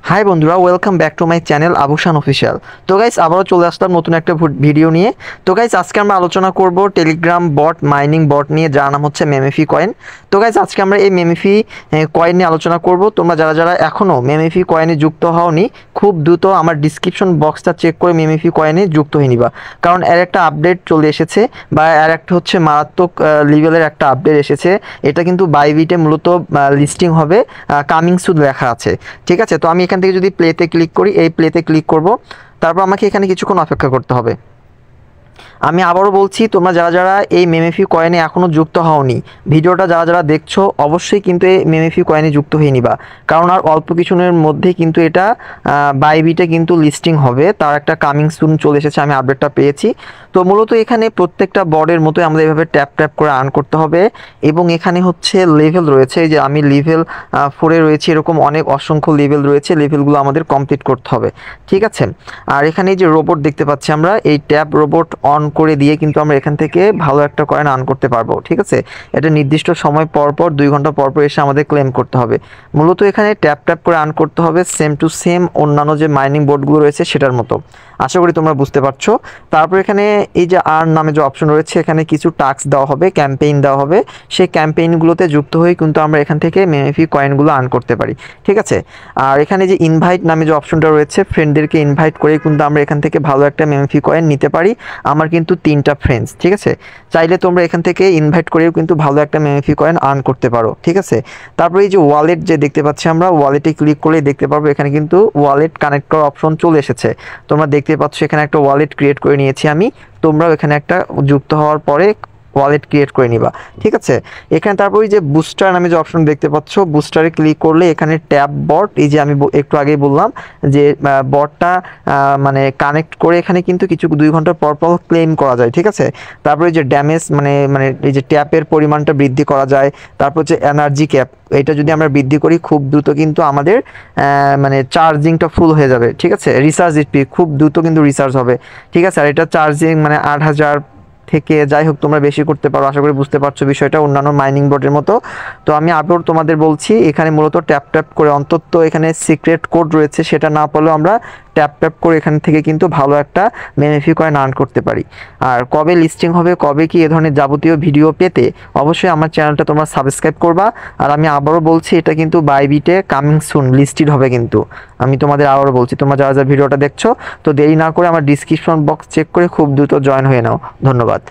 High বন্ধুরা, welcome back to my channel Abushan official. তো guys, আবারও চলে আসলাম নতুন একটা ভিডিও নিয়ে। তো গাইস, আজকে আমরা আলোচনা করব টেলিগ্রাম বট মাইনিং বট নিয়ে, যার নাম হচ্ছে মেমেফি কয়েন। তো গাইস, আজকে আমরা এই মেমেফি কয়েন নিয়ে আলোচনা করব। তোমরা যারা যারা এখনও মেমেফি কয়েনে যুক্ত হওনি, খুব দ্রুত আমার ডিসক্রিপশন বক্সটা চেক করে মেমেফি কয়েনে যুক্ত হয়ে নিবা, কারণ এর একটা আপডেট চলে এসেছে, বা এর একটা হচ্ছে মারাত্মক লেভেলের একটা আপডেট এসেছে। এটা কিন্তু বাইবিটে মূলত লিস্টিং হবে, কামিং সুন লেখা আছে। ঠিক আছে, তো আমি এখান থেকে যদি প্লেতে ক্লিক করি, এই প্লেতে ক্লিক করব, তারপর আমাকে এখানে কিছুক্ষণ অপেক্ষা করতে হবে। আমি আবারও বলছি, তোমরা যারা যারা এই মেমেফি কয়েনে এখনও যুক্ত হওনি, ভিডিওটা যারা যারা দেখছো অবশ্যই কিন্তু এই মেমেফি কয়েনে যুক্ত হয়ে নিবা, কারণ আর অল্প কিছুদিনের মধ্যেই কিন্তু এটা বাইবিটে কিন্তু লিস্টিং হবে। তার একটা কামিং সুন চলে এসেছে, আমি আপডেটটা পেয়েছি। তো মূলত এখানে প্রত্যেকটা বর্ডের মতোই আমাদের এভাবে ট্যাপ ট্যাপ করে আর্ন করতে হবে, এবং এখানে হচ্ছে লেভেল রয়েছে, যে আমি লেভেল 4-এ রয়েছি, এরকম অনেক অসংখ্য লেভেল রয়েছে, লেভেলগুলো আমাদের কমপ্লিট করতে হবে। ঠিক আছে, আর এখানে যে রোবট দেখতে পাচ্ছি আমরা, এই ট্যাব রোবট অন করে দিয়ে কিন্তু আমরা এখান থেকে ভালো একটা কয়েন আর্ন করতে পারবো। ঠিক আছে, এটা নির্দিষ্ট সময় পর পর 2 ঘন্টা পর পর এসে আমাদের ক্লেম করতে হবে। মূলত এখানে ট্যাপ ট্যাপ করে আর্ন করতে হবে, সেম টু সেম অন্যান্য যে মাইনিং বোর্ডগুলো রয়েছে সেটার মতো। আশা করি তোমরা বুঝতে পারছো। তারপর এখানে এই যে আর্ন নামে যে অপশন রয়েছে, এখানে কিছু টাস্ক দেওয়া হবে, ক্যাম্পেইন দেওয়া হবে। সেই ক্যাম্পেইনগুলোতে যুক্ত হয়ে কিন্তু আমরা এখান থেকে মেমেফি কয়েনগুলো আর্ন করতে পারি। ঠিক আছে, আর এখানে যে ইনভাইট নামে যে অপশনটা রয়েছে, ফ্রেন্ডদেরকে ইনভাইট করে কিন্তু আমরা এখান থেকে ভালো একটা মেমেফি কয়েন নিতে পারি। আমার কিন্তু 3টা ফ্রেন্ডস। ঠিক আছে, চাইলে তোমরা এখান থেকে ইনভাইট করেও কিন্তু ভালো একটা মেমেফি কয়েন আর্ন করতে পারো। ঠিক আছে, তারপরে এই যে ওয়ালেট যে দেখতে পাচ্ছি আমরা, ওয়ালেটে ক্লিক করলে দেখতে পারবো এখানে কিন্তু ওয়ালেট কানেক্ট করার অপশন চলে এসেছে। তোমরা দেখতে পাচ্ছ এখানে একটা ওয়ালেট ক্রিয়েট করে নিয়েছি আমি। তোমরাও এখানে একটা যুক্ত হওয়ার পরে ওয়ালেট ক্রিয়েট করে নিবা। ঠিক আছে, এখানে তারপর এই যে বুস্টার নামে যে অপশন দেখতে পাচ্ছ, বুস্টারে ক্লিক করলে এখানে ট্যাব বট, এই যে আমি একটু আগেই বললাম যে বটটা মানে কানেক্ট করে এখানে কিন্তু কিছু 2 ঘন্টা পর পর ক্লেম করা যায়। ঠিক আছে, তারপরে যে ড্যামেজ মানে মানে এই যে ট্যাপের পরিমাণটা বৃদ্ধি করা যায়। তারপর হচ্ছে এনার্জি ক্যাপ, এটা যদি আমরা বৃদ্ধি করি খুব দ্রুত কিন্তু আমাদের মানে চার্জিংটা ফুল হয়ে যাবে। ঠিক আছে, রিচার্জ স্পিড খুব দ্রুত কিন্তু রিচার্জ হবে। ঠিক আছে, আর এটা চার্জিং মানে 8000 থেকে যাই হোক তোমরা বেশি করতে পারো। আশা করি বুঝতে পারছো বিষয়টা, অন্যান্য মাইনিং বোর্ডের মতো। তো আমি আবার তোমাদের বলছি, এখানে মূলত ট্যাপ ট্যাপ করে, অন্তত এখানে সিক্রেট কোড রয়েছে সেটা না পারলেও আমরা ট্যাপ ট্যাপ করে এখান থেকে কিন্তু ভালো একটা মেমেফি কয়েন আর্ন করতে পারি। আর কবে লিস্টিং হবে, কবে কি এ ধরনের যাবতীয় ভিডিও পেতে, অবশ্যই আমার চ্যানেলটা তোমরা সাবস্ক্রাইব করবা। আর আমি আবারও বলছি, এটা কিন্তু বাইবিটে কামিং সুন লিস্টেড হবে কিন্তু। আমি তোমাদের আবারও বলছি, তোমরা যারা যারা ভিডিওটা দেখছো, তো দেরি না করে আমার ডিসক্রিপশন বক্স চেক করে খুব দ্রুত জয়েন হয়ে নাও। ধন্যবাদ।